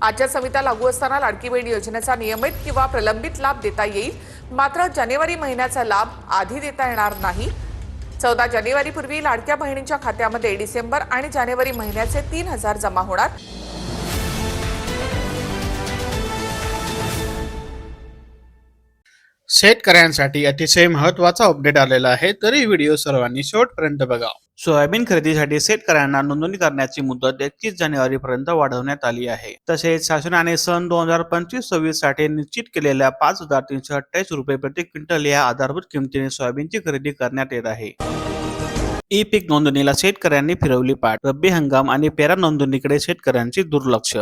आजच्या समित्या लागू असताना लाडकी बहीण योजनेचा नियमित किंवा प्रलंबित लाभ देता येईल, मात्र जानेवारी महिन्याचा लाभ आधी देता येणार नाही। 14 जानेवारीपूर्वी लाडक्या बहिणींच्या खात्यामध्ये डिसेंबर आणि जानेवारी महिन्याचे 3000 जमा होणार। शेतकऱ्यांसाठी अतिशय महत्त्वाचा अपडेट आलेला आहे, तरी व्हिडिओ सर्वांनी शेवटपर्यंत बघा। सोयाबीन खरेदीसाठी शेतकऱ्यांना नोंदणी करण्याची मुदत 31 जानेवारीपर्यंत वाढवण्यात आली आहे। तसेच शासनाने सन 2025-26 साठी निश्चित केलेल्या 5328 रुपये प्रति क्विंटल या आधारभूत किमतीने सोयाबीनची खरेदी करण्यात येत आहे। ई पीक नोंदणीला शेतकऱ्यांनी फिरवली पाठ, रब्बी हंगाम आणि पेरा नोंदणीकडे शेतकऱ्यांची दुर्लक्ष।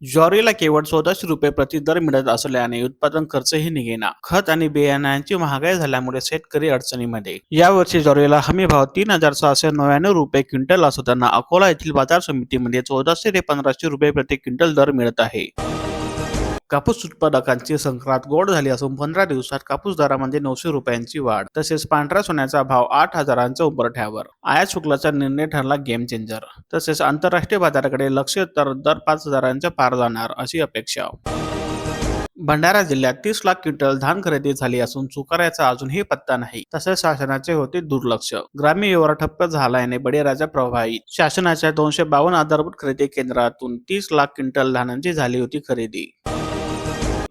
ज्वारीला केवळ 1400 रुपये प्रति दर मिळत असल्याने उत्पादन खर्चही निघेना। खत आणि बियाण्यांची महागाई झाल्यामुळे शेतकरी अडचणीमध्ये। यावर्षी ज्वारीला हमी भाव 3699 रुपये क्विंटल असताना अकोला येथील बाजार समितीमध्ये 1400 ते 1500 रुपये प्रति क्विंटल दर मिळत आहे। कापूस उत्पादकांची संक्रांत गोड झाली असून 15 दिवसात कापूस दरामध्ये 900 रुपयांची वाढ। तसेच पांढऱ्या सोन्याचा भाव 8000च्या उंबरठ्यावर। आयात शुल्काचा निर्णय ठरला गेम चेंजर। तसेच आंतरराष्ट्रीय बाजाराकडे लक्ष तर दर 5000च्या पार जाणार अशी अपेक्षा। भंडारा जिल्ह्यात 30 लाख क्विंटल धान खरेदी झाली असून चुकाऱ्याचा अजूनही पत्ता नाही। तसेच शासनाचे होते दुर्लक्ष। ग्रामीण व्यवहार ठप्प झाल्याने बळीराजा प्रभावित। शासनाच्या 252 आधारभूत खरेदी केंद्रातून 30 लाख क्विंटल धानांची झाली होती खरेदी।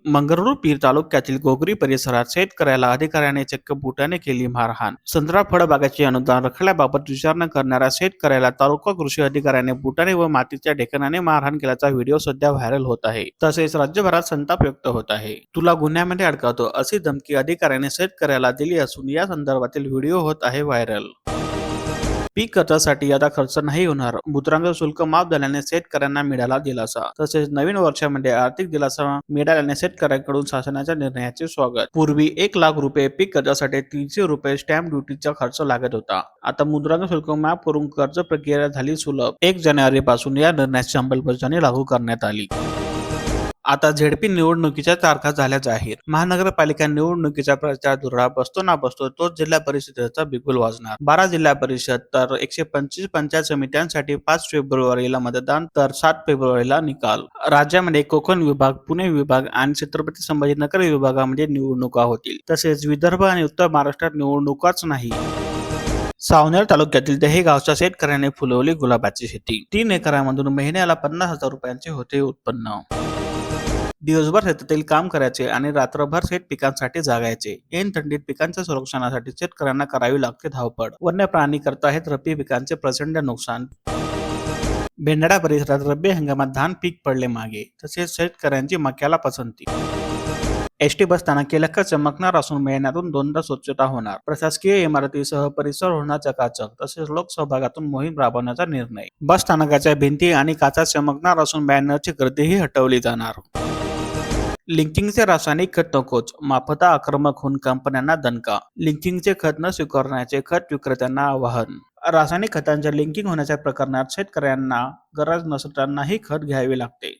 मंगरुळपीर तालुक्यातील गोगरी परिसरात शेतकऱ्याला अधिकाऱ्याने चक्क बुटाने केली मारहाण। संत्रा फळबागाचे अनुदान रखल्याबाबत विचारणा करणाऱ्या शेतकऱ्याला तालुका कृषी अधिकाऱ्याने बुटाने व मातीच्या ढेकणाने मारहाण केल्याचा व्हिडिओ सध्या व्हायरल होत आहे। तसेच राज्यभरात संताप व्यक्त होत आहे। तुला गुन्ह्यामध्ये अडकवतो अशी धमकी अधिकाऱ्याने शेतकऱ्याला दिली असून या संदर्भातील व्हिडिओ होत आहे व्हायरल। पीक कर्जासाठी आता खर्च नाही होणार। मुद्रांक शुल्क माफ झाल्याने शेतकऱ्यांना मिळाला दिलासा। तसेच नवीन वर्षामध्ये आर्थिक दिलासा मिळाल्याने शेतकऱ्यांकडून शासनाच्या निर्णयाचे स्वागत। पूर्वी 1 लाख रुपये पीक कर्जासाठी 300 रुपये स्टॅम्प ड्युटीचा खर्च लागत होता। आता मुद्रांक शुल्क माफ करून कर्ज प्रक्रिया झाली सुलभ। 1 जानेवारीपासून या निर्णयाची अंमलबजावणी लागू करण्यात आली। आता झेडपी निवडणुकीच्या तारखा झाल्या जाहीर। महानगरपालिका निवडणुकीचा प्रचार धुरळा बसतो ना बसतो तोच जिल्हा परिषदेचा बिगुल वाजणार। 12 जिल्हा परिषद तर 125 पंचायत समित्यांसाठी 5 फेब्रुवारीला मतदान तर 7 फेब्रुवारीला निकाल। राज्यामध्ये कोकण विभाग, पुणे विभाग आणि छत्रपती संभाजीनगर विभागामध्ये निवडणुका होतील। तसेच विदर्भ आणि उत्तर महाराष्ट्रात निवडणुकाच नाही। सावनेर तालुक्यातील दही गावच्या शेतकऱ्याने फुलवली गुलाबाची शेती। 3 एकरामधून महिन्याला 50,000 रुपयांचे होते उत्पन्न। दिवसभर शेतातील काम करायचे आणि रात्रभर शेत पिकांसाठी जागायचे। ऐन थंडीत पिकांच्या संरक्षणासाठी शेतकऱ्यांना करावी लागते धावपळ। वन्य प्राणी करताहेत रब्बी पिकांचे प्रचंड नुकसान। भेंडाळा परिसरात रब्बी हंगामात धान पीक पडले मागे। तसेच शेतकऱ्यांची मक्याला पसंती। एसटी बस स्थानके लक्ष चमकणार असून महिन्यातून 2दा स्वच्छता होणार। प्रशासकीय इमारतीसह परिसर होणार चकाचक। तसेच लोकसहभागातून मोहीम राबवण्याचा निर्णय। बस स्थानकाच्या भिंती आणि काचा चमकणार असून बॅनरची गर्दीही हटवली जाणार। लिंकिंगचे रासायनिक खत नकोच, माफता आक्रमक होऊन कंपन्यांना दणका। लिंकिंगचे खत न स्वीकारण्याचे खत विक्रेत्यांना आवाहन। रासायनिक खतांच्या लिंकिंग होण्याच्या प्रकरणात शेतकऱ्यांना गरज नसतानाही खत घ्यावे लागते।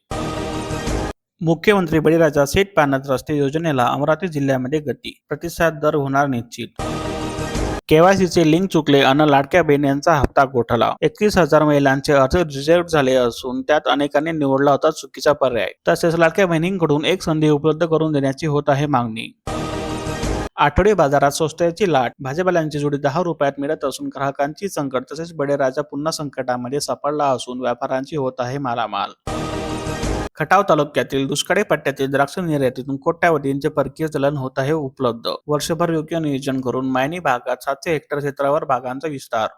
मुख्यमंत्री बळीराजा शेत पाण्यात रस्ते योजनेला अमरावती जिल्ह्यामध्ये गती। प्रतिसाद दर होणार निश्चित। केवायसीचे लिंक चुकले अन लाडक्या बहिणींचा हप्ता गोठला। 31,000 महिलांचे अर्ज रिजेक्ट झाले असून त्यात अनेकांनी निवडला होता चुकीचा पर्याय। तसेच लाडक्या बहिणींकडून एक संधी उपलब्ध करून देण्याची होत आहे मागणी। आठवडी बाजारात स्वस्ताची लाट। भाजीपाल्यांची जोडी 10 रुपयात मिळत असून ग्राहकांची संकट। तसेच बळीराजा पुन्हा संकटामध्ये सापडला असून व्यापाऱ्यांची होत आहे मालामाल। खटाव तालुक्यातील दुष्काळी पट्ट्यातील द्राक्ष निर्यातीतून कोट्यावधींचे परकीय चलन होत आहे उपलब्ध। वर्षभर योग्य नियोजन करून मायनी भागात 700 हेक्टर क्षेत्रावर बागांचा विस्तार।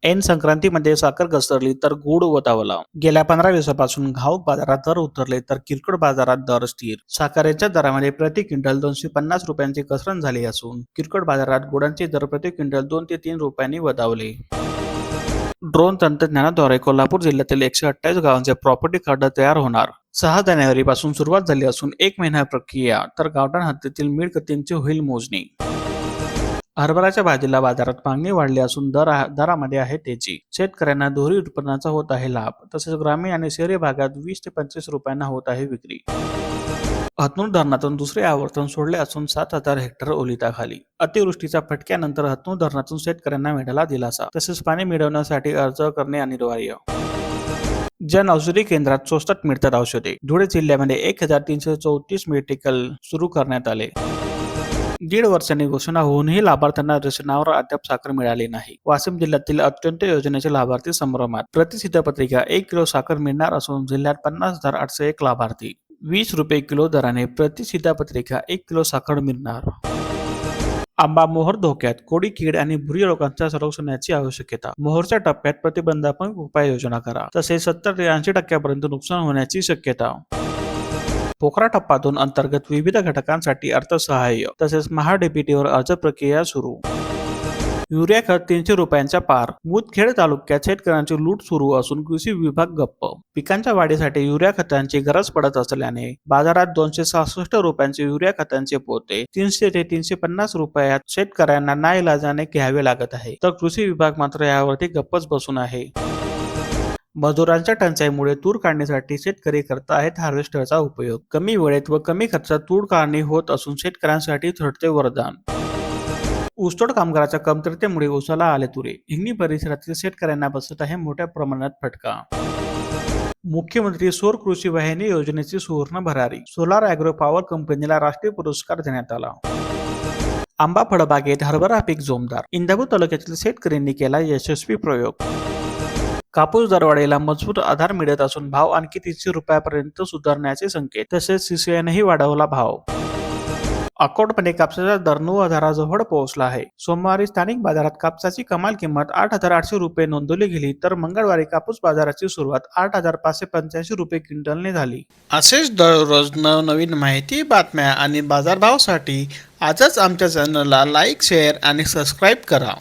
ऐन संक्रांतीमध्ये साखर घसरली तर गूळ वतावला। गेल्या 15 दिवसापासून घाऊक बाजारात दर उतरले तर किरकोळ बाजारात दर स्थिर। साखरेच्या दरामध्ये प्रति क्विंटल 250 रुपयांची घसरण झाली असून किरकोळ बाजारात गुळांचे दर प्रति क्विंटल 2 ते 3 रुपयांनी वधावले। ड्रोन तंत्रज्ञानाद्वारे कोल्हापूर जिल्ह्यातील 128 गावांचे प्रॉपर्टी कार्ड तयार होणार। 6 जानेवारीपासून सुरुवात झाली असून 1 महिना प्रक्रिया तर गावठाण हद्दीतील मिळकतींची होईल मोजणी। हरभऱ्याच्या भाजीला बाजारात मागणी वाढली असून दरामध्ये आहे तेजी। शेतकऱ्यांना दोन्ही उत्पन्नाचा होत आहे लाभ। तसेच ग्रामीण आणि शहरी भागात 20 ते 25 रुपयांना होत आहे विक्री। हतनूर धरणातून दुसरे आवर्तन सोडले असून 7,000 हेक्टर ओलिताखाली। अतिवृष्टीच्या फटक्यानंतर हतनूर धरणातून शेतकऱ्यांना मिळाला दिलासा। तसेच पाणी मिळवण्यासाठी अर्ज करणे अनिवार्य। जन औषधी केंद्रात स्वस्तात मिळतात औषधे. धुळे जिल्ह्यामध्ये 1334 मेडिकल सुरू करण्यात आले. 1.5 वर्षांनी घोषणा होऊनही लाभार्थ्यांना रेशनावर अद्याप साखर मिळाली नाही. वाशिम जिल्ह्यातील अत्यंत योजनेचे लाभार्थी संभ्रमात. प्रतिसिद्धपत्रिका 1 किलो साखर मिळणार असून जिल्ह्यात 50,801 लाभार्थी. 20 रुपये किलो दराने प्रतिसिद्धपत्रिका 1 किलो साखर मिळणार. आंबा मोहर धोक्यात, कोडी कीड आणि भुरी रोगांच्या संरक्षणाची आवश्यकता. मोहरच्या टप्प्यात प्रतिबंधात्मक उपाययोजना करा. तसेच 70 ते 80% नुकसान होण्याची शक्यता. पोखरा टप्पा 2 अंतर्गत विविध घटकांसाठी अर्थसहाय्य तसेच महाडीबीटीवर अर्ज प्रक्रिया सुरू. युरिया खत 300 रुपयांच्या पार. मुदखेड तालुक्यात शेतकऱ्यांची लूट सुरू असून कृषी विभाग गप्प. पिकांच्या वाढीसाठी युरिया खतांची गरज पडत असल्याने बाजारात 266 रुपयांचे युरिया खतांचे पोते 300 ते 350 रुपयात शेतकऱ्यांना नाईलाजाने घ्यावे लागत आहे. तर कृषी विभाग मात्र यावरती गप्पच बसून आहे. मजुरांच्या टंचाईमुळे तूर काढणीसाठी शेतकरी करत आहेत हार्वेस्टरचा उपयोग. कमी वेळेत व कमी खर्चात तूर काढणी होत असून शेतकऱ्यांसाठी ठरते वरदान. ऊसतोड कामगाराच्या कमतरतेमुळे ऊसाला आले तुरे. हिंगणी परिसरातील शेतकऱ्यांना बसत आहे मोठ्या प्रमाणात फटका. मुख्यमंत्री सौर कृषी वाहिनी योजनेची सुवर्ण भरारी. सोलार ॲग्रो पॉवर कंपनीला राष्ट्रीय पुरस्कार देण्यात आला. आंबा फळबागेत हरभरा पीक जोमदार. इंदापूर तालुक्यातील शेतकऱ्यांनी केला यशस्वी प्रयोग. कापूस दरवाढीला मजबूत आधार मिळत असून भाव आणखी 300 रुपयापर्यंत सुधारण्याचे संकेत. तसेच सीसीआयनेही वाढवला भाव. अकोटमध्ये कापसाचा दर 9,000 पोहोचला आहे. सोमवारी स्थानिक बाजारात कापसाची कमाल किंमत 8,800 रुपये नोंदवली गेली तर मंगळवारी कापूस बाजाराची सुरुवात 8,585 रुपये क्विंटलने झाली. असेच दररोज नवनवीन माहिती, बातम्या आणि बाजारभावासाठी आजच आमच्या चॅनलला लाईक, शेअर आणि सबस्क्राईब करा.